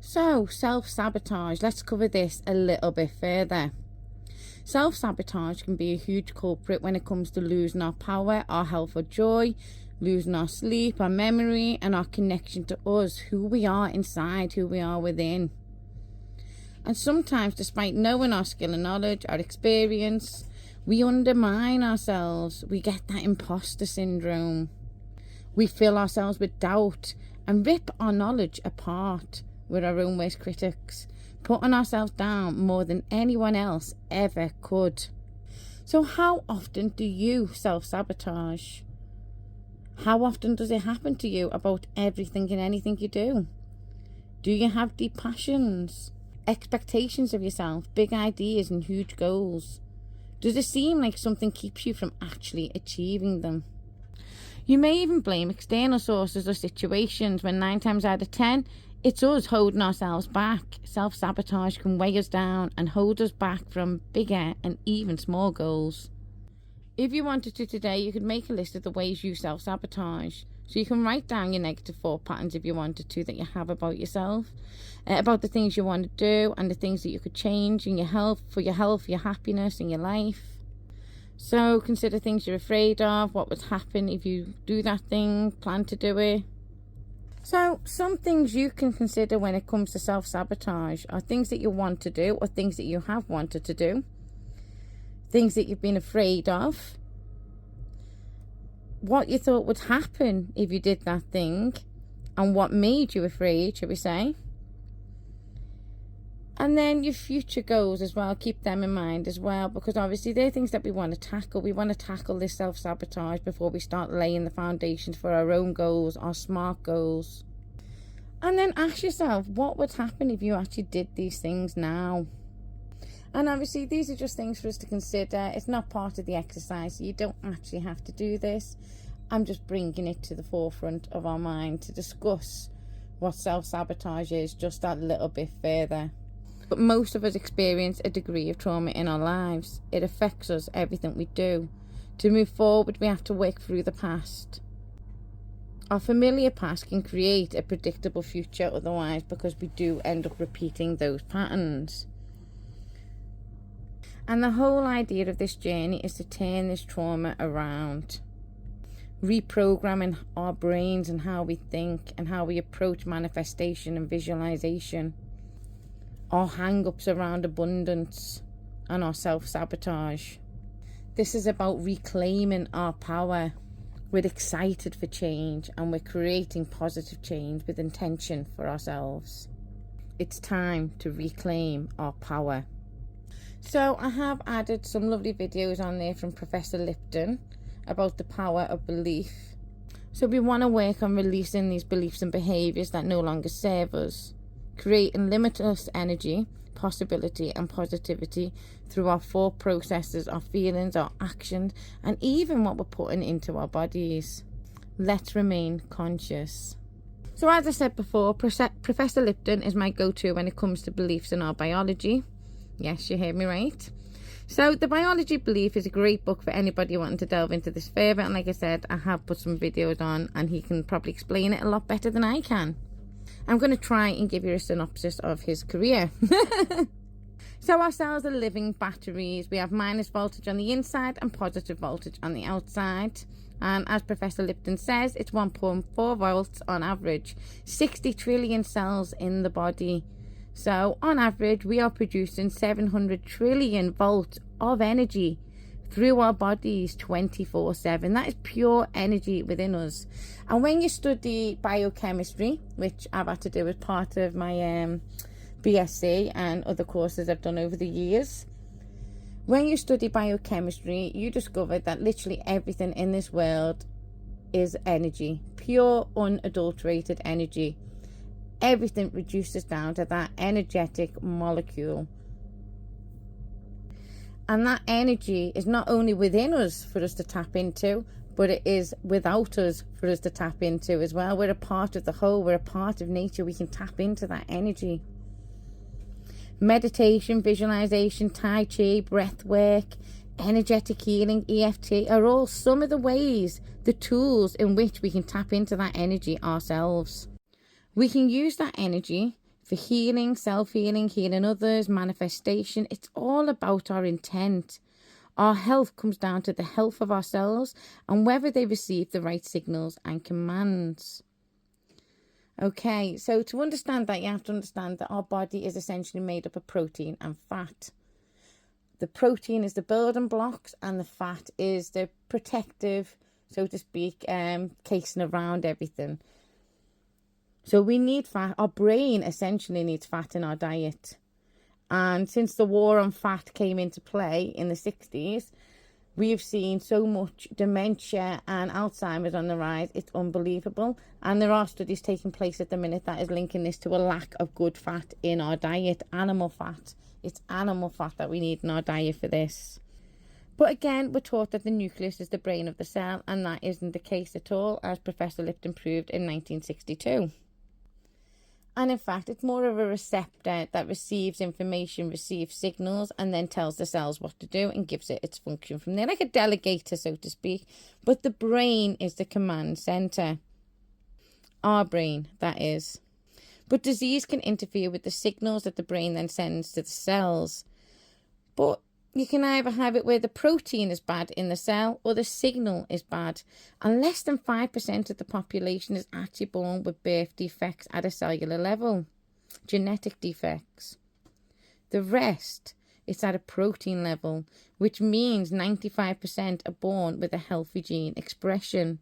So, self-sabotage. Let's cover this a little bit further. Self-sabotage can be a huge culprit when it comes to losing our power, our health or joy, losing our sleep, our memory, and our connection to us, who we are inside, who we are within. And sometimes, despite knowing our skill and knowledge, our experience, we undermine ourselves. We get that imposter syndrome. We fill ourselves with doubt and rip our knowledge apart. We're our own worst critics, putting ourselves down more than anyone else ever could. So how often do you self-sabotage? How often does it happen to you about everything and anything you do? Do you have deep passions, expectations of yourself, big ideas and huge goals? Does it seem like something keeps you from actually achieving them? You may even blame external sources or situations when 9 times out of 10, it's us holding ourselves back. Self-sabotage can weigh us down and hold us back from bigger and even small goals. If you wanted to today, you could make a list of the ways you self-sabotage. So you can write down your negative thought patterns if you wanted to that you have about yourself, about the things you want to do and the things that you could change in your health, your happiness in your life. So consider things you're afraid of, what would happen if you do that thing, plan to do it. So some things you can consider when it comes to self-sabotage are things that you want to do or things that you have wanted to do, things that you've been afraid of, what you thought would happen if you did that thing and what made you afraid, shall we say. And then your future goals as well, keep them in mind as well, because obviously they're things that we want to tackle. We want to tackle this self-sabotage before we start laying the foundations for our own goals, our SMART goals. And then ask yourself, what would happen if you actually did these things now? And obviously these are just things for us to consider. It's not part of the exercise, so you don't actually have to do this. I'm just bringing it to the forefront of our mind to discuss what self-sabotage is just that little bit further. But most of us experience a degree of trauma in our lives. It affects us, everything we do. To move forward, we have to work through the past. Our familiar past can create a predictable future otherwise, because we do end up repeating those patterns. And the whole idea of this journey is to turn this trauma around. Reprogramming our brains and how we think and how we approach manifestation and visualization. Our hang-ups around abundance and our self-sabotage. This is about reclaiming our power. We're excited for change and we're creating positive change with intention for ourselves. It's time to reclaim our power. So I have added some lovely videos on there from Professor Lipton about the power of belief. So we want to work on releasing these beliefs and behaviours that no longer serve us. Creating limitless energy, possibility and positivity through our thought processes, our feelings, our actions, and even what we're putting into our bodies. Let's remain conscious. So as I said before, Professor Lipton is my go-to when it comes to beliefs in our biology. Yes, you heard me right. So the Biology Belief is a great book for anybody wanting to delve into this further, and like I said, I have put some videos on and he can probably explain it a lot better than I can. I'm going to try and give you a synopsis of his career. So our cells are living batteries. We have minus voltage on the inside and positive voltage on the outside. And as Professor Lipton says, it's 1.4 volts on average. 60 trillion cells in the body. So on average, we are producing 700 trillion volts of energy through our bodies 24/7. That is pure energy within us. And when you study biochemistry, which I've had to do as part of my BSc and other courses I've done over the years, when you study biochemistry, you discover that literally everything in this world is energy, pure unadulterated energy. Everything reduces down to that energetic molecule. And that energy is not only within us for us to tap into, but it is without us for us to tap into as well. We're a part of the whole. We're a part of nature. We can tap into that energy. Meditation, visualization, Tai Chi, breath work, energetic healing, EFT are all some of the ways, the tools in which we can tap into that energy ourselves. We can use that energy for healing, self-healing, healing others, manifestation. It's all about our intent. Our health comes down to the health of ourselves and whether they receive the right signals and commands. Okay, so to understand that, you have to understand that our body is essentially made up of protein and fat. The protein is the building blocks and the fat is the protective, so to speak, casing around everything. So we need fat. Our brain essentially needs fat in our diet. And since the war on fat came into play in the 60s, we've seen so much dementia and Alzheimer's on the rise. It's unbelievable. And there are studies taking place at the minute that is linking this to a lack of good fat in our diet, animal fat. It's animal fat that we need in our diet for this. But again, we're taught that the nucleus is the brain of the cell, and that isn't the case at all, as Professor Lipton proved in 1962. And in fact, it's more of a receptor that receives information, receives signals, and then tells the cells what to do and gives it its function from there, like a delegator, so to speak. But the brain is the command center. Our brain, that is. But disease can interfere with the signals that the brain then sends to the cells. But you can either have it where the protein is bad in the cell or the signal is bad. And less than 5% of the population is actually born with birth defects at a cellular level, genetic defects. The rest is at a protein level, which means 95% are born with a healthy gene expression.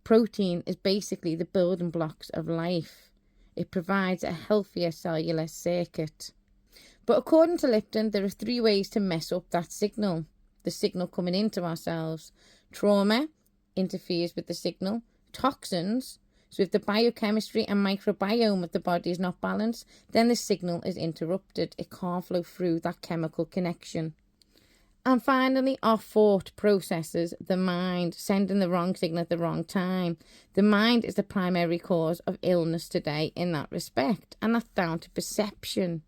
Protein is basically the building blocks of life. It provides a healthier cellular circuit. But according to Lipton, there are 3 ways to mess up that signal. The signal coming into ourselves. Trauma interferes with the signal. Toxins. So if the biochemistry and microbiome of the body is not balanced, then the signal is interrupted. It can't flow through that chemical connection. And finally, our thought processes, the mind, sending the wrong signal at the wrong time. The mind is the primary cause of illness today in that respect. And that's down to perception.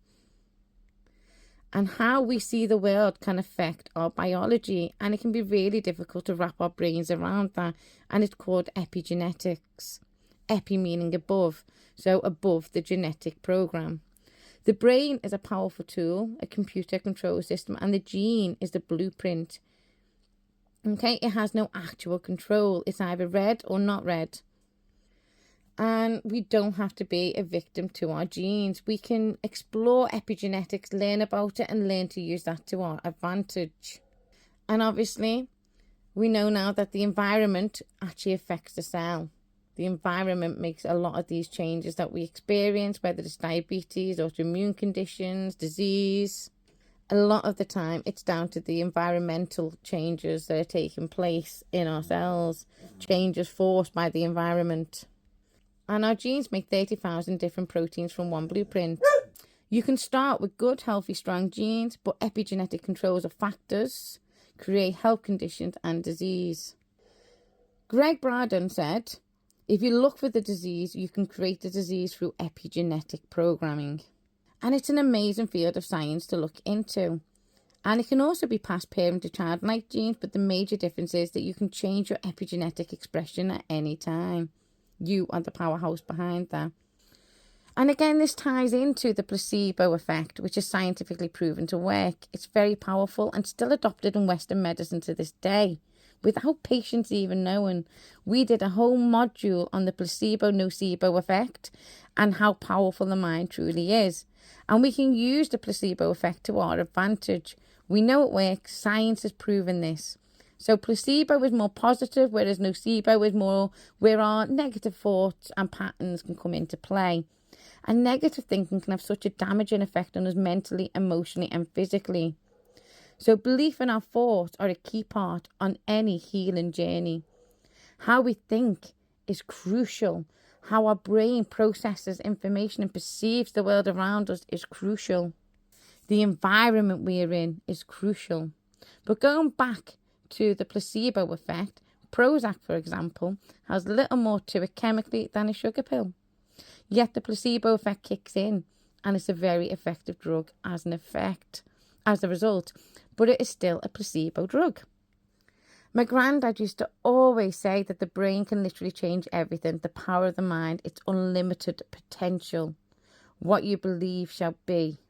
And how we see the world can affect our biology, and it can be really difficult to wrap our brains around that, and it's called epigenetics. Epi meaning above, so above the genetic program. The brain is a powerful tool, a computer control system, and the gene is the blueprint. Okay, it has no actual control. It's either read or not read. And we don't have to be a victim to our genes. We can explore epigenetics, learn about it, and learn to use that to our advantage. And obviously, we know now that the environment actually affects the cell. The environment makes a lot of these changes that we experience, whether it's diabetes, autoimmune conditions, disease. A lot of the time, it's down to the environmental changes that are taking place in our cells, changes forced by the environment. And our genes make 30,000 different proteins from one blueprint. You can start with good, healthy, strong genes, but epigenetic controls of factors create health conditions and disease. Greg Braden said, if you look for the disease, you can create the disease through epigenetic programming. And it's an amazing field of science to look into. And it can also be passed parent to child like genes, but the major difference is that you can change your epigenetic expression at any time. You are the powerhouse behind that. And again, this ties into the placebo effect, which is scientifically proven to work. It's very powerful and still adopted in Western medicine to this day, without patients even knowing. We did a whole module on the placebo-nocebo effect and how powerful the mind truly is. And we can use the placebo effect to our advantage. We know it works. Science has proven this. So placebo is more positive, whereas nocebo is more where our negative thoughts and patterns can come into play. And negative thinking can have such a damaging effect on us mentally, emotionally and physically. So belief in our thoughts are a key part on any healing journey. How we think is crucial. How our brain processes information and perceives the world around us is crucial. The environment we are in is crucial. But going back to the placebo effect, Prozac, for example, has little more to it chemically than a sugar pill. Yet the placebo effect kicks in, and it's a very effective drug as a result, but it is still a placebo drug. My granddad used to always say that the brain can literally change everything, the power of the mind, its unlimited potential. What you believe shall be.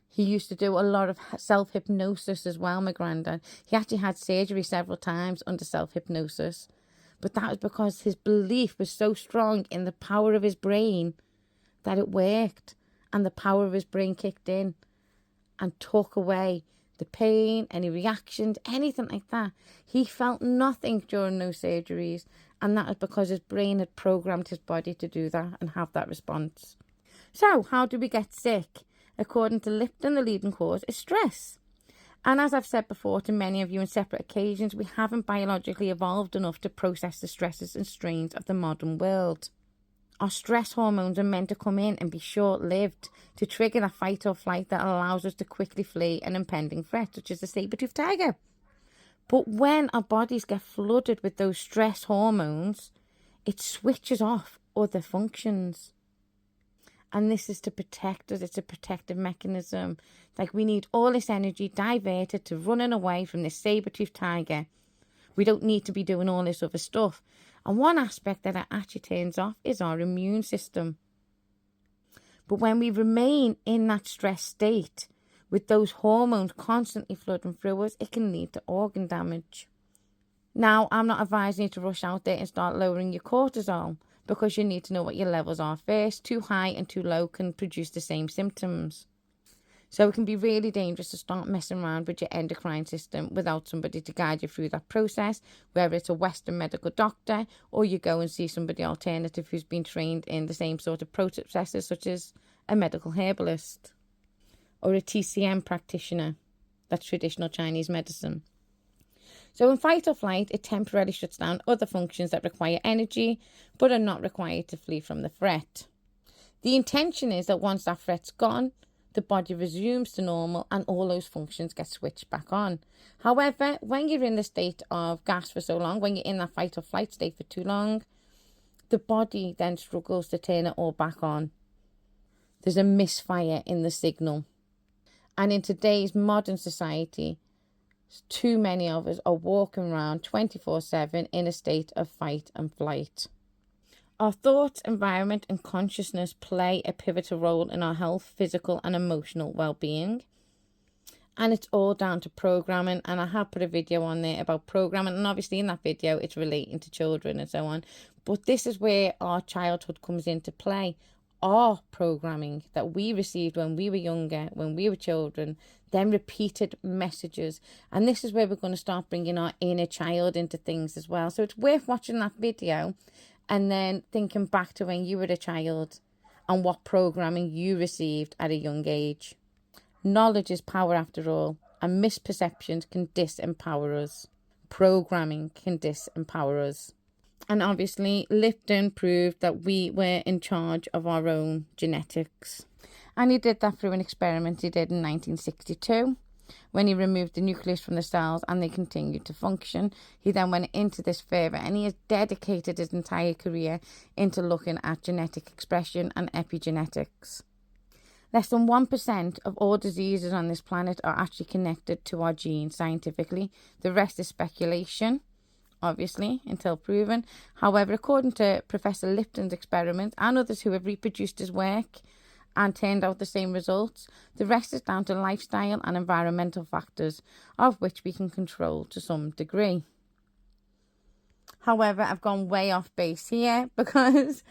He used to do a lot of self-hypnosis as well, my granddad. He actually had surgery several times under self-hypnosis. But that was because his belief was so strong in the power of his brain that it worked. And the power of his brain kicked in and took away the pain, any reactions, anything like that. He felt nothing during those surgeries. And that was because his brain had programmed his body to do that and have that response. So, how do we get sick? According to Lipton, the leading cause is stress. And as I've said before to many of you on separate occasions, we haven't biologically evolved enough to process the stresses and strains of the modern world. Our stress hormones are meant to come in and be short-lived to trigger that fight or flight that allows us to quickly flee an impending threat, such as the saber-toothed tiger. But when our bodies get flooded with those stress hormones, it switches off other functions. And this is to protect us. It's a protective mechanism. Like, we need all this energy diverted to running away from this saber-toothed tiger. We don't need to be doing all this other stuff. And one aspect that it actually turns off is our immune system. But when we remain in that stress state, with those hormones constantly flooding through us, it can lead to organ damage. Now, I'm not advising you to rush out there and start lowering your cortisol, because you need to know what your levels are first. Too high and too low can produce the same symptoms. So it can be really dangerous to start messing around with your endocrine system without somebody to guide you through that process, whether it's a Western medical doctor or you go and see somebody alternative who's been trained in the same sort of processes, such as a medical herbalist or a TCM practitioner. That's traditional Chinese medicine. So in fight or flight, it temporarily shuts down other functions that require energy, but are not required to flee from the threat. The intention is that once that threat's gone, the body resumes to normal and all those functions get switched back on. However, when you're in the state of gas for so long, when you're in that fight or flight state for too long, the body then struggles to turn it all back on. There's a misfire in the signal. And in today's modern society, too many of us are walking around 24/7 in a state of fight and flight. Our thoughts, environment and consciousness play a pivotal role in our health, physical and emotional well-being. And it's all down to programming. And I have put a video on there about programming. And obviously in that video, it's relating to children and so on. But this is where our childhood comes into play. Our programming that we received when we were younger, when we were children, then repeated messages. And this is where we're going to start bringing our inner child into things as well. So it's worth watching that video and then thinking back to when you were a child and what programming you received at a young age. Knowledge is power after all, and misperceptions can disempower us. Programming can disempower us. And obviously, Lipton proved that we were in charge of our own genetics. And he did that through an experiment he did in 1962, when he removed the nucleus from the cells and they continued to function. He then went into this further, and he has dedicated his entire career into looking at genetic expression and epigenetics. Less than 1% of all diseases on this planet are actually connected to our genes scientifically. The rest is speculation, obviously, until proven. However, according to Professor Lipton's experiments and others who have reproduced his work and turned out the same results, the rest is down to lifestyle and environmental factors, of which we can control to some degree. However, I've gone way off base here because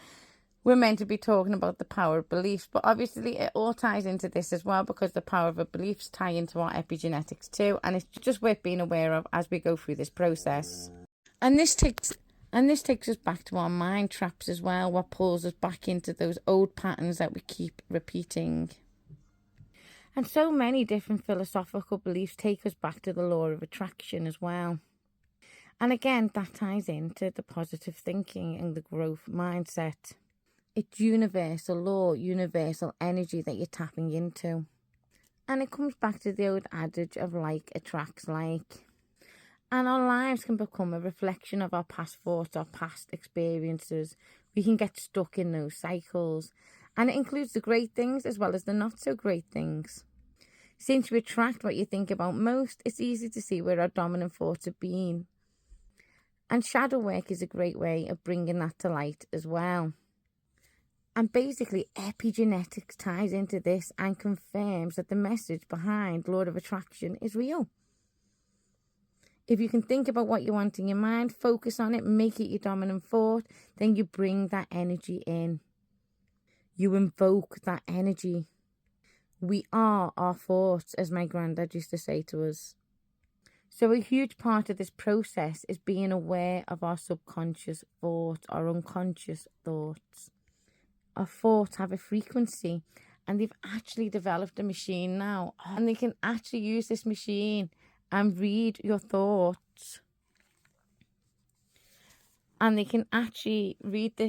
we're meant to be talking about the power of beliefs, but obviously it all ties into this as well, because the power of our beliefs tie into our epigenetics too, and it's just worth being aware of as we go through this process. And this takes us back to our mind traps as well, what pulls us back into those old patterns that we keep repeating. And so many different philosophical beliefs take us back to the law of attraction as well. And again, that ties into the positive thinking and the growth mindset. It's universal law, universal energy that you're tapping into. And it comes back to the old adage of like attracts like. And our lives can become a reflection of our past thoughts, our past experiences. We can get stuck in those cycles. And it includes the great things as well as the not so great things. Since you attract what you think about most, it's easy to see where our dominant thoughts have been. And shadow work is a great way of bringing that to light as well. And basically, epigenetics ties into this and confirms that the message behind law of attraction is real. If you can think about what you want in your mind, focus on it, make it your dominant thought, then you bring that energy in. You invoke that energy. We are our thoughts, as my granddad used to say to us. So a huge part of this process is being aware of our subconscious thoughts, our unconscious thoughts. Our thoughts have a frequency, and they've actually developed a machine now, and they can actually use this machine and read your thoughts. And they can actually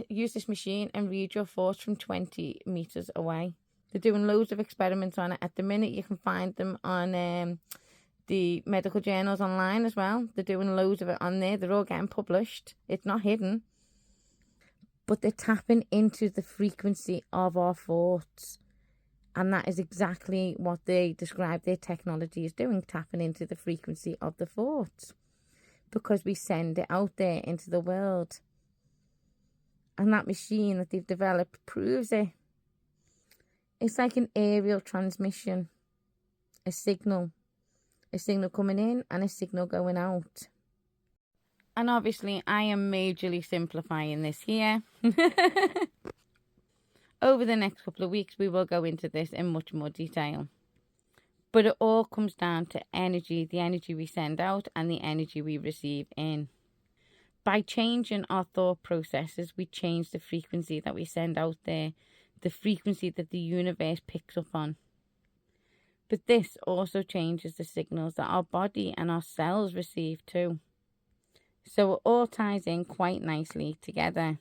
use this machine and read your thoughts from 20 meters away. They're doing loads of experiments on it at the minute. You can find them on the medical journals online as well. They're doing loads of it on there. They're all getting published. It's not hidden. But they're tapping into the frequency of our thoughts. And that is exactly what they describe their technology is doing, tapping into the frequency of the thoughts. Because we send it out there into the world. And that machine that they've developed proves it. It's like an aerial transmission. A signal coming in and a signal going out. And obviously, I am majorly simplifying this here. Over the next couple of weeks, we will go into this in much more detail. But it all comes down to energy, the energy we send out and the energy we receive in. By changing our thought processes, we change the frequency that we send out there, the frequency that the universe picks up on. But this also changes the signals that our body and our cells receive too. So it all ties in quite nicely together.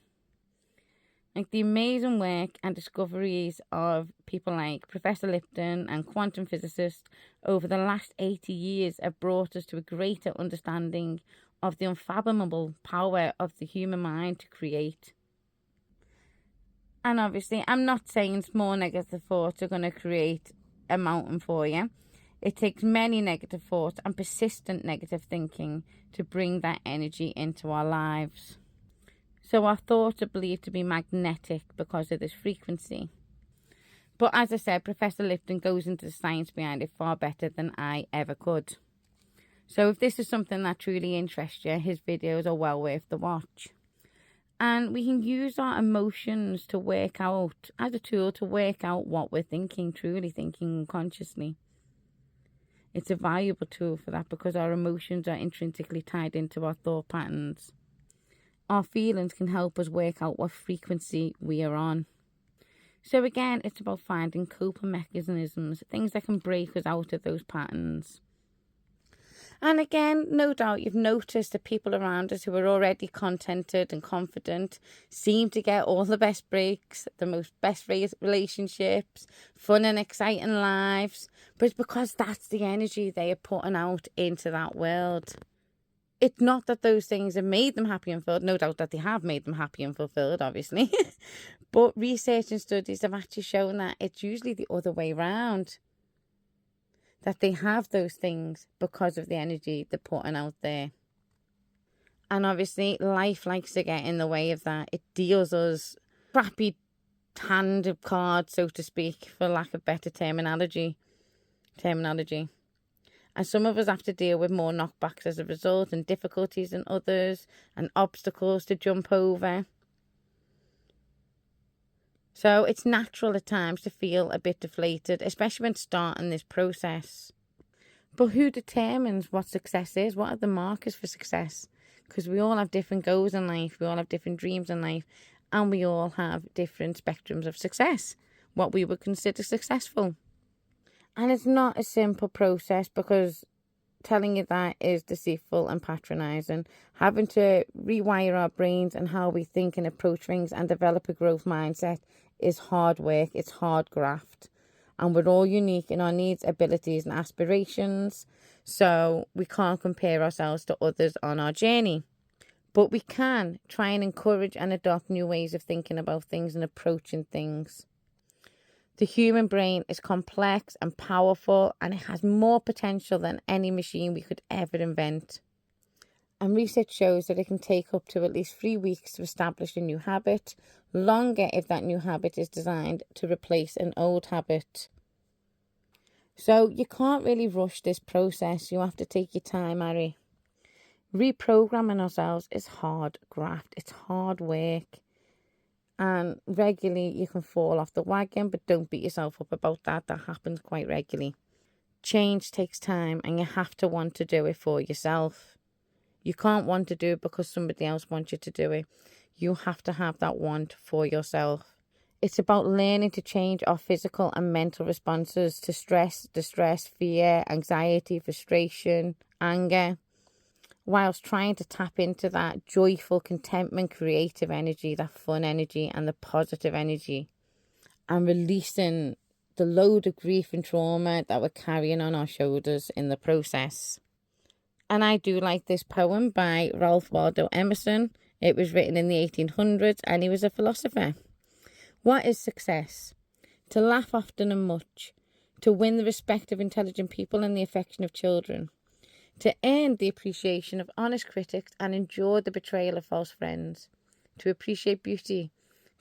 Like the amazing work and discoveries of people like Professor Lipton and quantum physicists over the last 80 years have brought us to a greater understanding of the unfathomable power of the human mind to create. And obviously, I'm not saying small negative thoughts are going to create a mountain for you. It takes many negative thoughts and persistent negative thinking to bring that energy into our lives. So our thoughts are believed to be magnetic because of this frequency. But as I said, Professor Lipton goes into the science behind it far better than I ever could. So if this is something that truly interests you, his videos are well worth the watch. And we can use our emotions to work out, as a tool to work out what we're thinking, truly thinking unconsciously. It's a valuable tool for that because our emotions are intrinsically tied into our thought patterns. Our feelings can help us work out what frequency we are on. So again, it's about finding coping mechanisms, things that can break us out of those patterns. And again, no doubt you've noticed that people around us who are already contented and confident seem to get all the best breaks, the best relationships, fun and exciting lives. But it's because that's the energy they are putting out into that world. It's not that those things have made them happy and fulfilled. No doubt that they have made them happy and fulfilled, obviously. But research and studies have actually shown that it's usually the other way around. That they have those things because of the energy they're putting out there. And obviously, life likes to get in the way of that. It deals us crappy hand of cards, so to speak, for lack of better terminology. And some of us have to deal with more knockbacks as a result, and difficulties than others, and obstacles to jump over. So it's natural at times to feel a bit deflated, especially when starting this process. But who determines what success is? What are the markers for success? Because we all have different goals in life. We all have different dreams in life. And we all have different spectrums of success. What we would consider successful. And it's not a simple process because telling you that is deceitful and patronising. Having to rewire our brains and how we think and approach things and develop a growth mindset is hard work. It's hard graft. And we're all unique in our needs, abilities and aspirations. So we can't compare ourselves to others on our journey. But we can try and encourage and adopt new ways of thinking about things and approaching things. The human brain is complex and powerful, and it has more potential than any machine we could ever invent. And research shows that it can take up to at least 3 weeks to establish a new habit, longer if that new habit is designed to replace an old habit. So you can't really rush this process. You have to take your time, Harry. Reprogramming ourselves is hard graft. It's hard work. And regularly you can fall off the wagon, but don't beat yourself up about that. That happens quite regularly. Change takes time, and you have to want to do it for yourself. You can't want to do it because somebody else wants you to do it. You have to have that want for yourself. It's about learning to change our physical and mental responses to stress, distress, fear, anxiety, frustration, anger, whilst trying to tap into that joyful, contentment, creative energy, that fun energy and the positive energy, and releasing the load of grief and trauma that we're carrying on our shoulders in the process. And I do like this poem by Ralph Waldo Emerson. It was written in the 1800s and he was a philosopher. What is success? To laugh often and much, to win the respect of intelligent people and the affection of children, to earn the appreciation of honest critics and endure the betrayal of false friends, to appreciate beauty,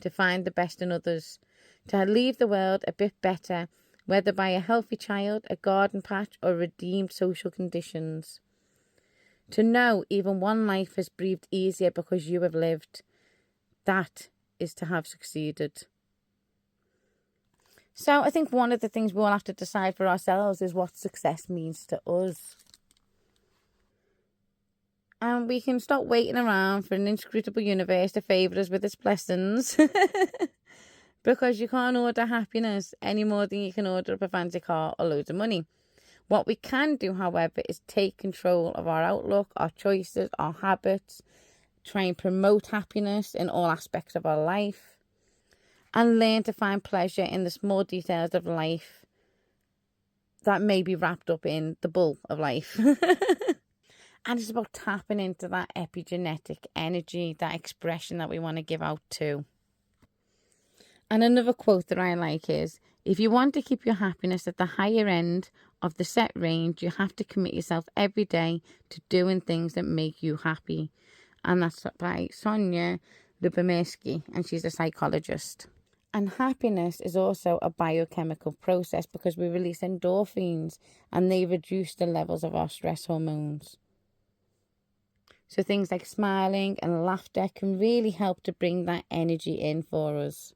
to find the best in others, to leave the world a bit better, whether by a healthy child, a garden patch, or redeemed social conditions. To know even one life has breathed easier because you have lived, that is to have succeeded. So I think one of the things we all have to decide for ourselves is what success means to us. And we can stop waiting around for an inscrutable universe to favour us with its blessings. Because you can't order happiness any more than you can order up a fancy car or loads of money. What we can do, however, is take control of our outlook, our choices, our habits, try and promote happiness in all aspects of our life, and learn to find pleasure in the small details of life that may be wrapped up in the bull of life. And it's about tapping into that epigenetic energy, that expression that we want to give out to. And another quote that I like is, if you want to keep your happiness at the higher end of the set range, you have to commit yourself every day to doing things that make you happy. And that's by Sonia Lubomirsky, and she's a psychologist. And happiness is also a biochemical process because we release endorphins and they reduce the levels of our stress hormones. So things like smiling and laughter can really help to bring that energy in for us.